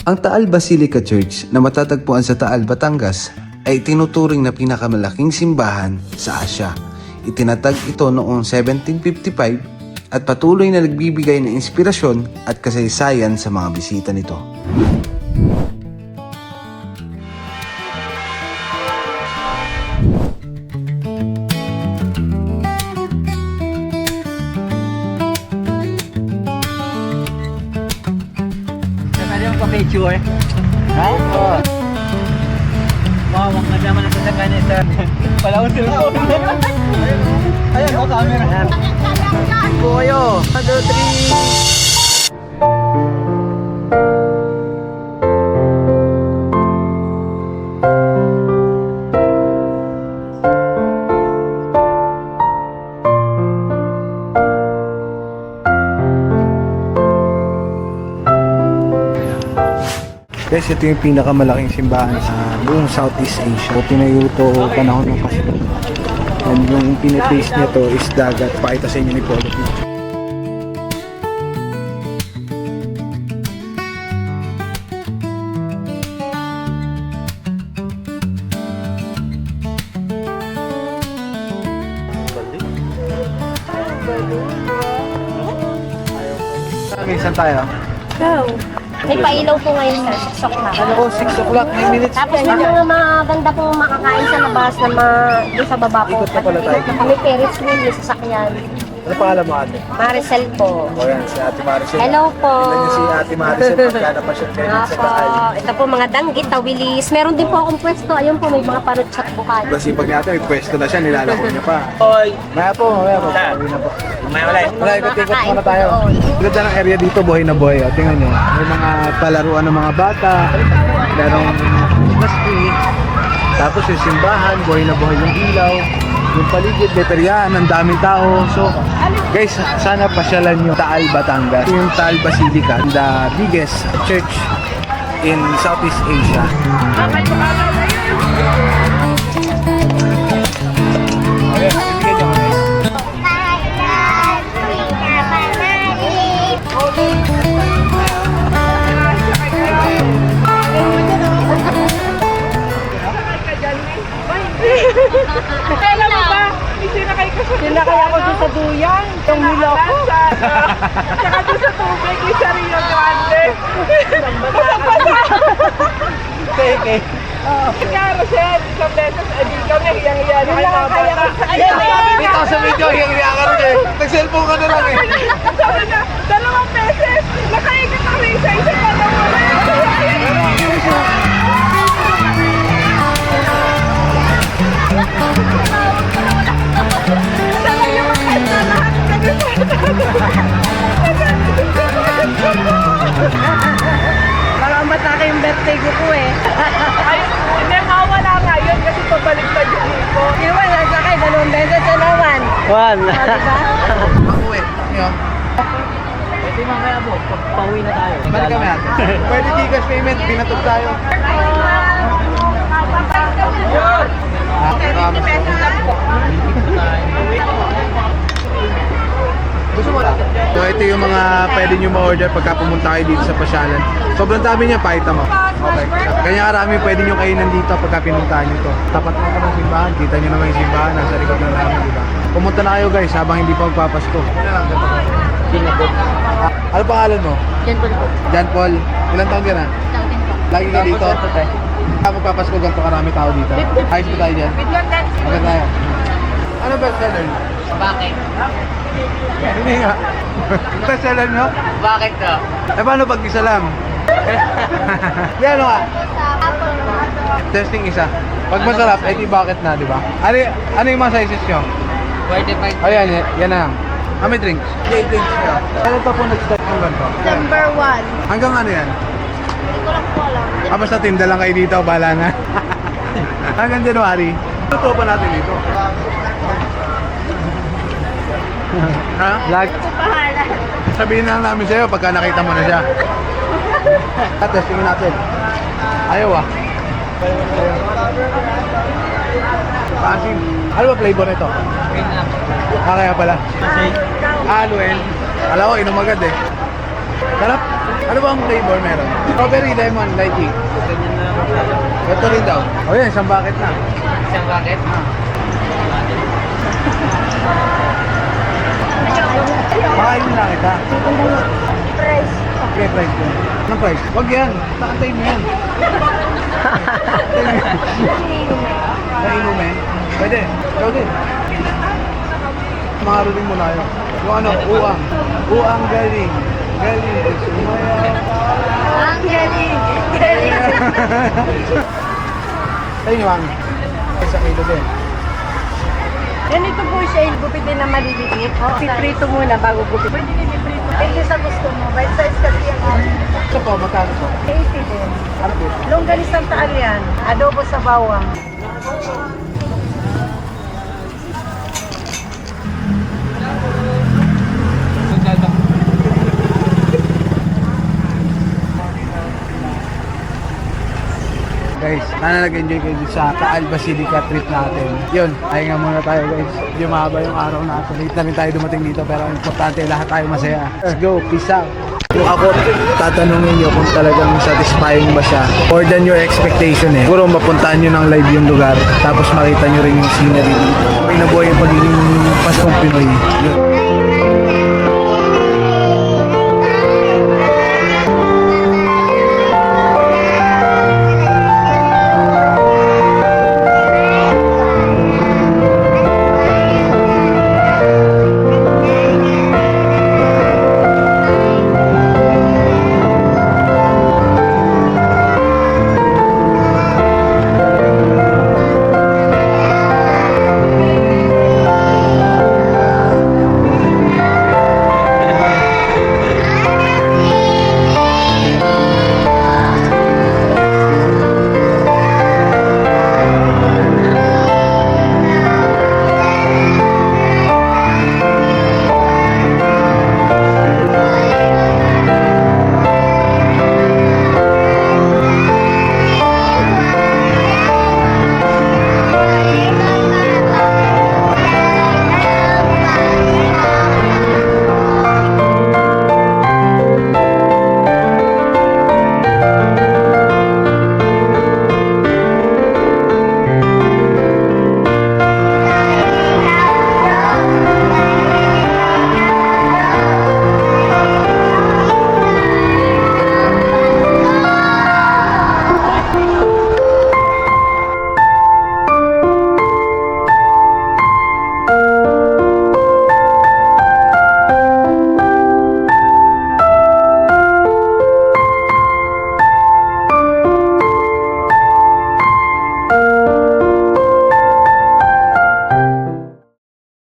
Ang Taal Basilica Church na matatagpuan sa Taal, Batangas ay tinuturing na pinakamalaking simbahan sa Asya. Itinatag ito noong 1755 at patuloy na nagbibigay ng inspirasyon at kasaysayan sa mga bisita nito. Picture. Ha? Oo. Wow, ang ganda man ang tatangganan sa palawang cellphone. Ayan, oh, camera. Boyo. 1, 2, 3. Guys, ito yung pinakamalaking simbahan sa buong Southeast Asia. Tinayo ito panahon ng Pacific. And yung pinipace nito is dagat. Pakita sa inyo ni Polo. Minsan tayo? Go! May pailaw po ngayon sir, 6 o'clock. Ano ko, 6 o'clock, 9 minutes. Tapos may mga maganda pong makakain sa labas na doon sa baba po. Ikot na pala tayo. May Ferris wheel, may sasakyan. Ano pangalan mo ate? Maricel po. O yan, si Ate Maricel. Hello po. Tignan niyo si Ate Maricel pagkana pa siya ganyan sa Taal. Ito po mga danggit, tawilis. Meron din po akong pwesto. Ayun po, may mga parutsak bukan. Basipag niya ate, may pwesto na siya, nilalako niya pa. Hoy! Maya po. Pauwi na po. Wala, ikot-ikot muna tayo. Ganda ng area dito, buhay na buhay. O, tingnan nyo. May mga palaruan ng mga bata. Merong Christmas tree. Tapos yung simbahan, buhay na buhay yung ilaw. Yung paligid, veteryan, ang daming tao. So, guys, sana pasyalan nyo Taal, Batangas. Yung Taal Basilica, the biggest church in Southeast Asia. Kailan mo ba? Sinakay ako doon sa duyan, yung niloko. Saka doon sa tubig, yung sa Rio Grande. Basang-basa. Okay. Nagkarosel, isang beses, di kami, hiyang-hiya na kayo mga bata. Dito sa video, hiyang-hiya ka rin eh. Nag-cellphone ka na lang eh. Sabi na, 2 beses, nakaikot kami isa-isa pa na wala. Salamat na kayong birthday ko po eh. Ay, hindi, mawala nga yun kasi pabaliktad yung iko. Iwan, nagsakay, 2 beses na naman. One. Diba? Makuwi. Yung. Pwede mamaya po, pauwi na tayo. Balik kami ate. Pwede Gcash payment, binatog tayo. Gusto mo lang? So ito yung mga pwede nyo ma-order pagka pumunta kayo dito sa pasyalan. Sobrang dami niya, pakita mo. Okay. Kanya karami pwede nyo kainan dito pagka pinuntahan nyo to. Tapat mo ko ng simbahan, kita nyo naman yung simbahan, nasa likod na namin, diba? Pumunta na kayo guys habang hindi pa magpapasko. Ano pangalan mo? Yan po na po. John Paul. Ilan taon ka na? Lagi ka dito? Magpapasko ganito karami tao dito. Ayos ba tayo dyan? Maganda tayo. Ano best seller nyo? Bakit? Hindi nga. Best seller nyo? Bakit ka? Eh paano pag isa lang? Di ano nga? Testing isa. Pag masarap, eh di bakit na, di ba? Ano yung mga sizes nyo? 45. Ayan, yan na lang. May drinks? May drinks nyo. Kailan pa po nag-start ng ganito? Number 1. Hanggang ano yan? Hindi ko lang po alam. Basta tinda lang kayo dito, bahala na. Hanggang January. Totoo pa natin dito. Ha? Lag. Pahala. Sabihin na lang namin sa'yo pagka nakita mo na siya. Testingin natin. Ayaw ah. Pasin. Ano ba flavor nito? Kaya pala. Alwen. Alam ko, inom agad eh. Sarap. Ano ba ang flavor meron? Strawberry, lemon, lychee. Ito rin daw. O yan, isang bucket na. Isang bucket? Makain lang kita. Price. Okay, price ko. Anong price? Huwag yan. Takantay mo yan. Nainumin? Pwede. Ikaw din. Makaruling mo na yun. Yung ano, uang. Uang galing. Galing. Sumaya. Ang galing. Galing. Ayun yung ang. Sa kilo din. Ganito po siya, yung gupitin na maliliit. Piprito muna bago gupit. Pwede din iprito. Pwede sa gusto mo. By size kasi yan. Ito po, magkano po? 80 din. Ano po? Longganisang taal yan. Adobo sa bawang. Guys, sana nag-enjoy kayo dito sa Taal Basilica trip natin. Yun, pahinga muna tayo guys. Medyo mahaba yung araw natin. Late na rin tayo dumating dito pero ang importante lahat tayo masaya. Let's go, peace out! Kung ako tatanungin nyo kung talagang satisfying ba siya more than your expectation siguro mapuntahan nyo ng live yung lugar tapos makita nyo rin yung scenery dito. Pinabuhay yung pagiging Paskong Pinoy. Yun.